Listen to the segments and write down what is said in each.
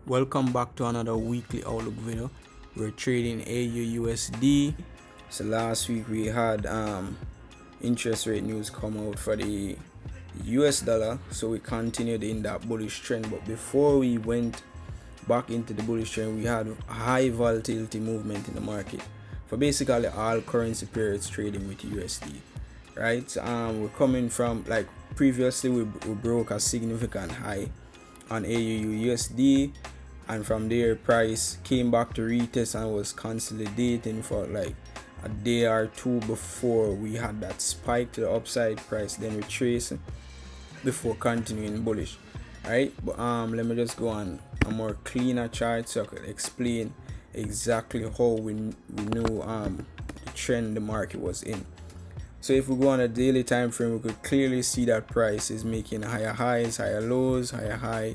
Welcome back to another weekly outlook video. We're trading AUUSD. So last week we had interest rate news come out for the US dollar, so we continued in that bullish trend. But before we went back into the bullish trend, we had high volatility movement in the market for basically all currency periods trading with USD, right? We're coming from, like, previously we broke a significant high on AUUSD, and from there price came back to retest and was consolidating for like a day or two before we had that spike to the upside. Price then retraced before continuing bullish, right? But let me just go on a more cleaner chart so I could explain exactly how we knew the trend the market was in. So if we go on a daily time frame, we could clearly see that price is making higher highs, higher lows, higher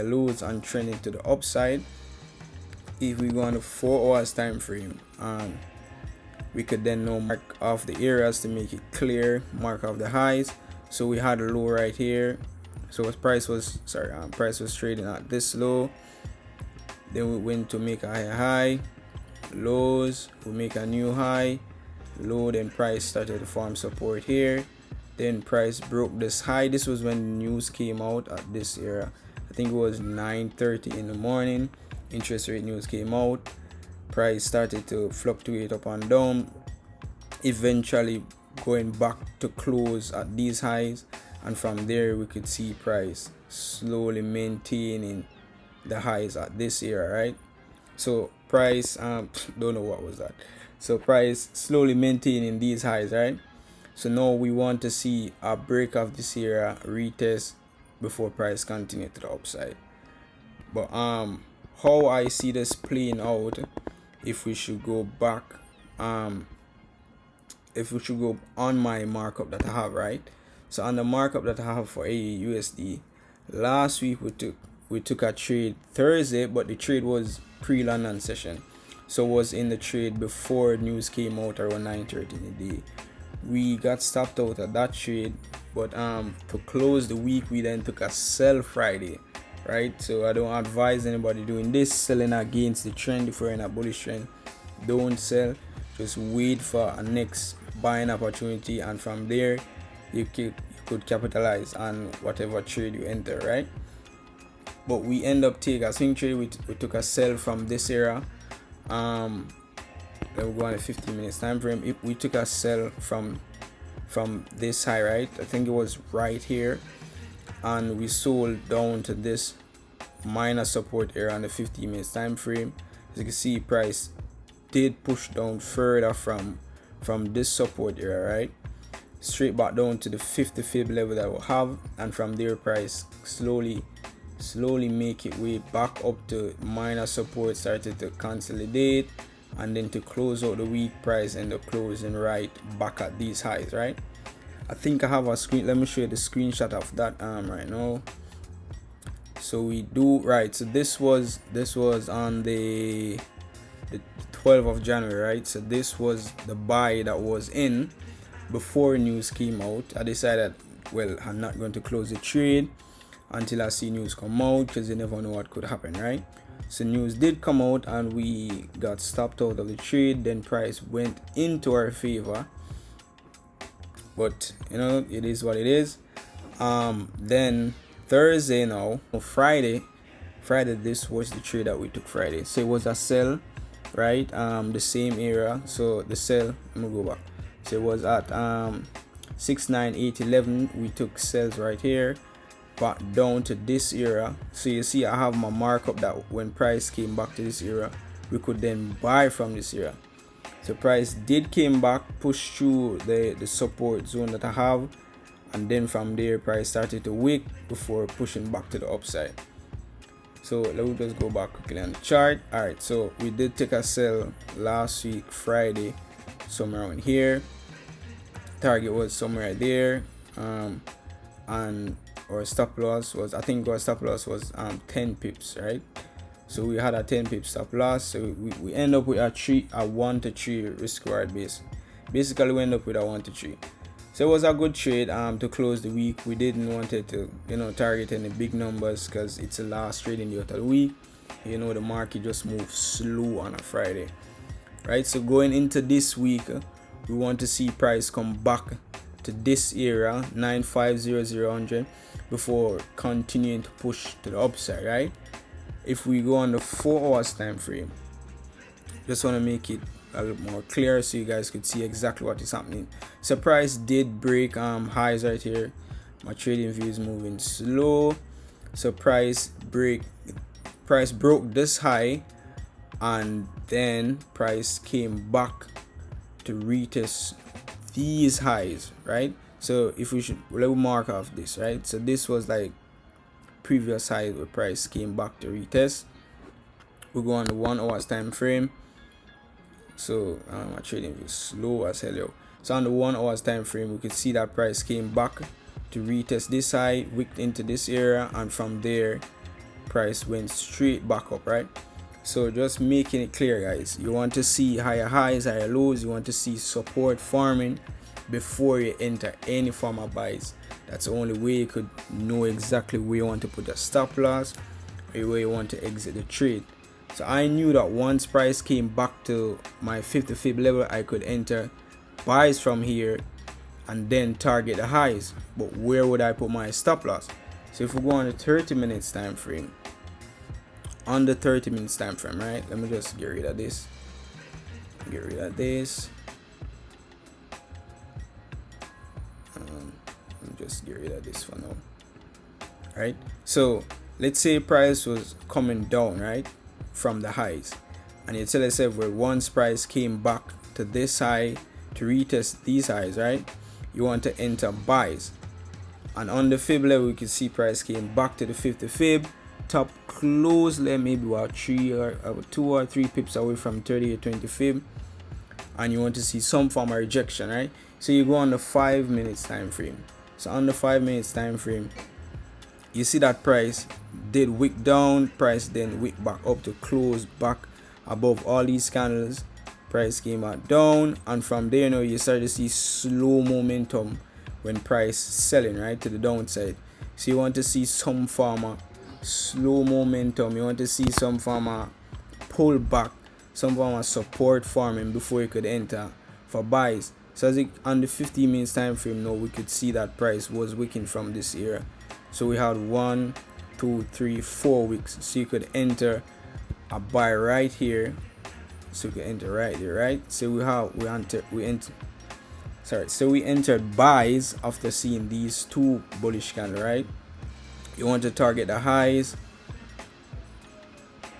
lows, and trending to the upside. If we go on a 4 hours time frame, we could then now mark off the areas to make it clear, mark off the highs. So we had a low right here, so price was trading at this low. Then we went to make a higher high, lows, we make a new high, low, then price started to form support here. Then price broke this high. This was when the news came out at this area. I think it was 9:30 in the morning. Interest rate news came out. Price started to fluctuate up and down, eventually going back to close at these highs, and from there we could see price slowly maintaining the highs at this area, right? So price don't know what was that. So price slowly maintaining these highs, right? So now we want to see a break of this area, retest before price continue to the upside. But how I see this playing out, if we should go back, if we should go on my markup that I have, right? So on the markup that I have for AUUSD, last week we took a trade Thursday, but the trade was pre-London session, so it was in the trade before news came out around 9:30 in the day. We got stopped out of that trade, but to close the week we then took a sell Friday, right? So I don't advise anybody doing this, selling against the trend. If you're in a bullish trend, don't sell, just wait for a next buying opportunity, and from there you could capitalize on whatever trade you enter, right? But we end up taking a swing trade. We took a sell from this area. Then we go on a 15 minutes time frame. We took a sell from this high, right? I think it was right here, and we sold down to this minor support area on the 15 minutes time frame. As you can see, price did push down further from this support area, right? Straight back down to the 50 fib level that we'll have, and from there price slowly make it way back up to minor support, started to consolidate, and then to close out the week, price end up closing right back at these highs, right? I think I have a screen. Let me show you the screenshot of that right now. So we do, right, so this was on the 12th of January, right? So this was the buy that was in before news came out. I decided, well, I'm not going to close the trade until I see news come out, because you never know what could happen, right? So news did come out and we got stopped out of the trade. Then price went into our favor, but you know, it is what it is. Then Thursday, now Friday, this was the trade that we took Friday. So it was a sell, right? The same area. So the sell, let me go back. So it was at 69811. We took sells right here, back down to this area. So you see I have my markup that when price came back to this area, we could then buy from this area. So price did came back, pushed through the support zone that I have, and then from there price started to wick before pushing back to the upside. So let me just go back quickly on the chart. All right, so we did take a sell last week Friday, somewhere around here. Target was somewhere there, and our stop loss was, I think our stop loss was 10 pips, right? So we had a 10 pip stop loss. So we end up with a 1 to 3 risk reward base. Basically we end up with a 1 to 3. So it was a good trade to close the week. We didn't want it to target any big numbers because it's the last trading day of the week. The market just moves slow on a Friday, right? So going into this week, we want to see price come back to this area 95000 before continuing to push to the upside, right? If we go on the 4 hours time frame, just want to make it a little more clear so you guys could see exactly what is happening. So price did break highs right here. My trading view is moving slow. So price broke this high, and then price came back to retest these highs, right? So if we should mark off this, right? So this was like previous high where price came back to retest. We go on the 1 hours time frame. So my trading view is slow as hell, yo. So on the 1 hours time frame, we could see that price came back to retest this high, wicked into this area, and from there price went straight back up, right? So just making it clear, guys, you want to see higher highs, higher lows. You want to see support forming before you enter any form of buys. That's the only way you could know exactly where you want to put a stop loss or where you want to exit the trade. So I knew that once price came back to my 50 fib level, I could enter buys from here and then target the highs. But where would I put my stop loss? So if we go on the 30 minutes time frame, on the 30 minutes time frame, right? Let me just get rid of this. Let me just get rid of this for now. Right? So let's say price was coming down, right, from the highs, and you tell yourself, well, once price came back to this high to retest these highs, right, you want to enter buys. And on the fib level, we can see price came back to the 50 fib, top close level, maybe about 2 or 3 pips away from 30 or 20 fib, and you want to see some form of rejection, right? So you go on the 5 minutes time frame. So on the 5 minutes time frame, you see that price did wick down, price then wick back up to close back above all these candles. Price came out down, and from there now you start to see slow momentum when price selling, right, to the downside. So you want to see some form of slow momentum. You want to see some form of pullback, some form of support forming before you could enter for buys. So as on the 15 minutes time frame now, we could see that price was wicking from this area. So we had 1, 2, 3, 4 wicks. So you could enter a buy right here. So you could enter right there, right? So we entered buys after seeing these two bullish candles, right? You want to target the highs.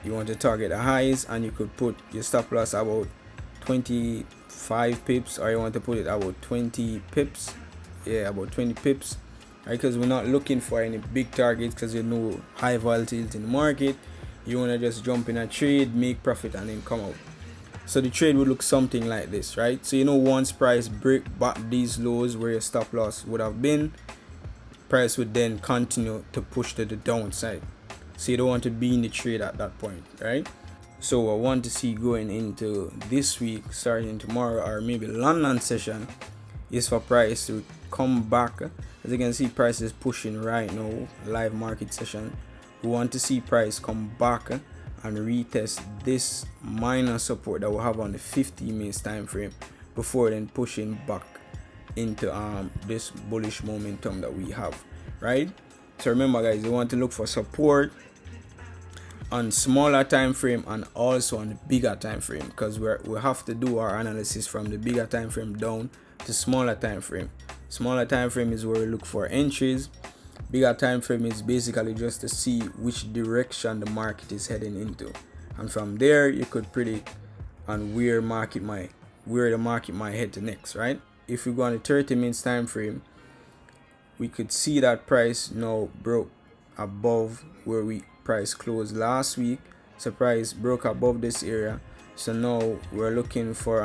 And you could put your stop loss about 25 pips, or you want to put it about 20 pips. Yeah, about 20 pips. Right, because we're not looking for any big targets, because you know high volatility in the market. You want to just jump in a trade, make profit, and then come out. So the trade would look something like this, right? So once price break back these lows where your stop loss would have been, price would then continue to push to the downside. So you don't want to be in the trade at that point, right? So I want to see going into this week, starting tomorrow, or maybe London session, is for price to come back. As you can see, price is pushing right now, live market session. We want to see price come back and retest this minor support that we have on the 15 minutes time frame before then pushing back into this bullish momentum that we have, right? So remember, guys, you want to look for support on smaller time frame and also on the bigger time frame, because we have to do our analysis from the bigger time frame down to smaller time frame. Smaller time frame is where we look for entries. Bigger time frame is basically just to see which direction the market is heading into, and from there you could predict on where the market might head to next, right? If we go on the 30 minutes time frame, we could see that price now broke above where price closed last week. So price broke above this area. So now we're looking for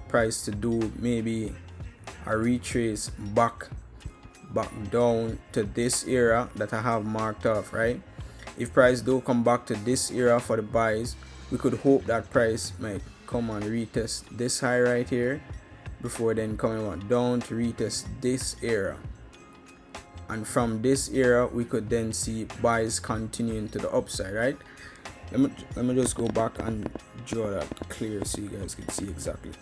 price to do maybe a retrace back down to this area that I have marked off, right? If price do come back to this area for the buys, we could hope that price might come and retest this high right here, before then coming on down to retest this area, and from this area we could then see buys continuing to the upside, right? Let me just go back and draw that clear so you guys can see exactly.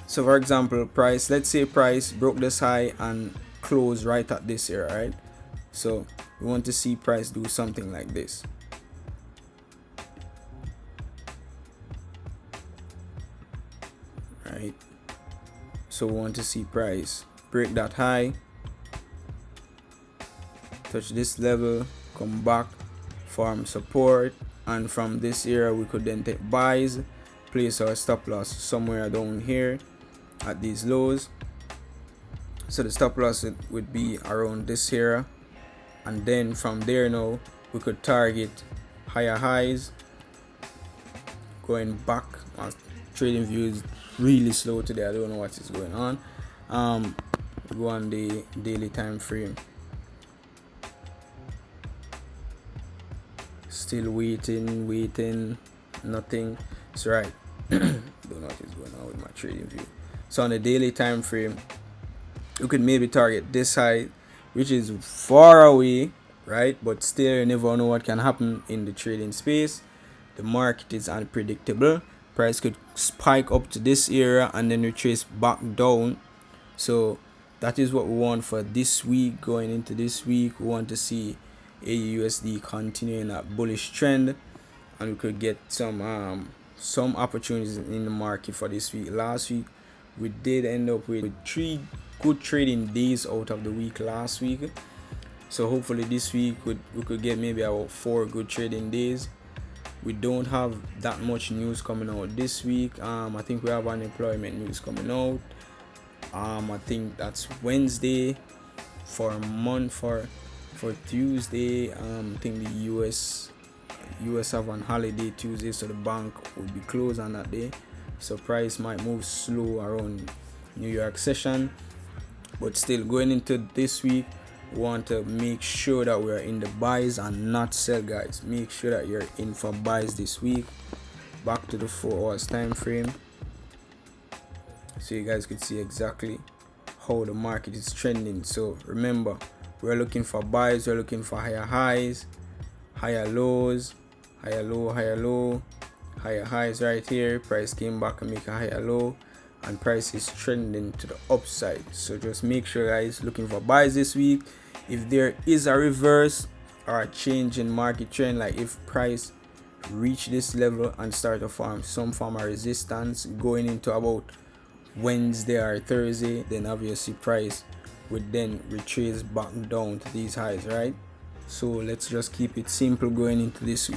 So for example, price, let's say price broke this high and closed right at this area, right? So we want to see price do something like this. Right, so we want to see price break that high, touch this level, come back, form support, and from this area we could then take buys, place our stop loss somewhere down here at these lows. So the stop loss would be around this area, and then from there now we could target higher highs. Going back, my trading view is really slow today, I don't know what is going on. Go on the daily time frame, still waiting, nothing. It's right. Don't know what is going on with my trading view. So on the daily time frame, you could maybe target this high, which is far away, right? But still, you never know what can happen in the trading space. The market is unpredictable. Price could spike up to this area and then retrace back down. So that is what we want for this week. Going into this week, we want to see AUDUSD continuing that bullish trend, and we could get some opportunities in the market for this week. Last week we did end up with 3 good trading days out of the week last week, so hopefully this week we could get maybe about 4 good trading days. We don't have that much news coming out this week. I think we have unemployment news coming out. I think that's Wednesday for a month. For Tuesday, I think the US have on holiday Tuesday, so the bank will be closed on that day. So price might move slow around New York session, but still going into this week, we want to make sure that we are in the buys and not sell, guys. Make sure that you're in for buys this week. Back to the 4 hours time frame, so you guys could see exactly how the market is trending. So remember, we're looking for buys, we're looking for higher highs, higher lows, higher low, higher low, higher highs right here. Price came back and make a higher low, and price is trending to the upside. So just make sure, guys, looking for buys this week. If there is a reverse or a change in market trend, like if price reach this level and start to form some form of resistance going into about Wednesday or Thursday, then obviously price would then retrace back down to these highs, right? So let's just keep it simple going into this week.